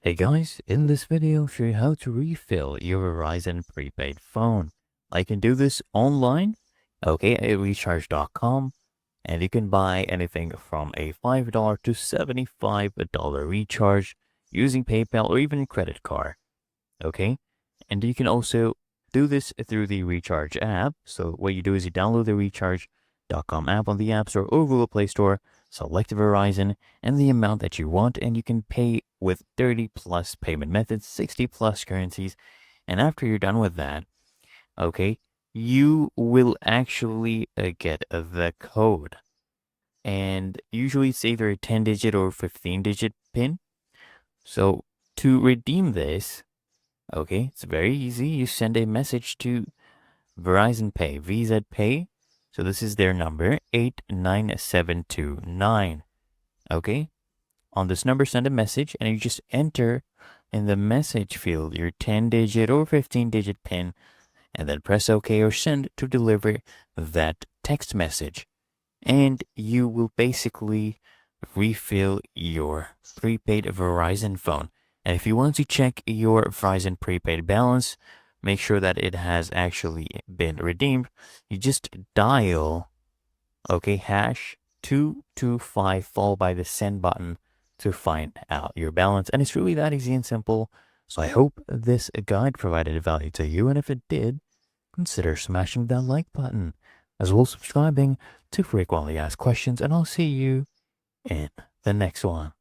Hey guys, in this video I'll show you how to refill your Verizon prepaid phone. I can do this online, okay, at recharge.com, and you can buy anything from a $5 to $75 recharge using PayPal or even a credit card, okay? And you can also do this through the Recharge app. So what you do is you download the recharge.com app on the App Store or Google Play Store, select Verizon and the amount that you want, and you can pay with 30 plus payment methods, 60 plus currencies. And after you're done with that, okay, you will actually get the code. And usually it's either a 10-digit or 15-digit PIN. So to redeem this, okay, it's very easy. You send a message to Verizon Pay, VZ Pay. So this is their number, 89729. Okay, on this number, send a message and you just enter in the message field your 10-digit or 15-digit PIN and then press OK or send to deliver that text message. And you will basically refill your prepaid Verizon phone. And if you want to check your Verizon prepaid balance, make sure that it has actually been redeemed. You just dial, okay, hash 225 followed by the send button to find out your balance. And it's really that easy and simple. So I hope this guide provided value to you. And if it did, consider smashing that like button, as well as subscribing to frequently asked questions. And I'll see you in the next one.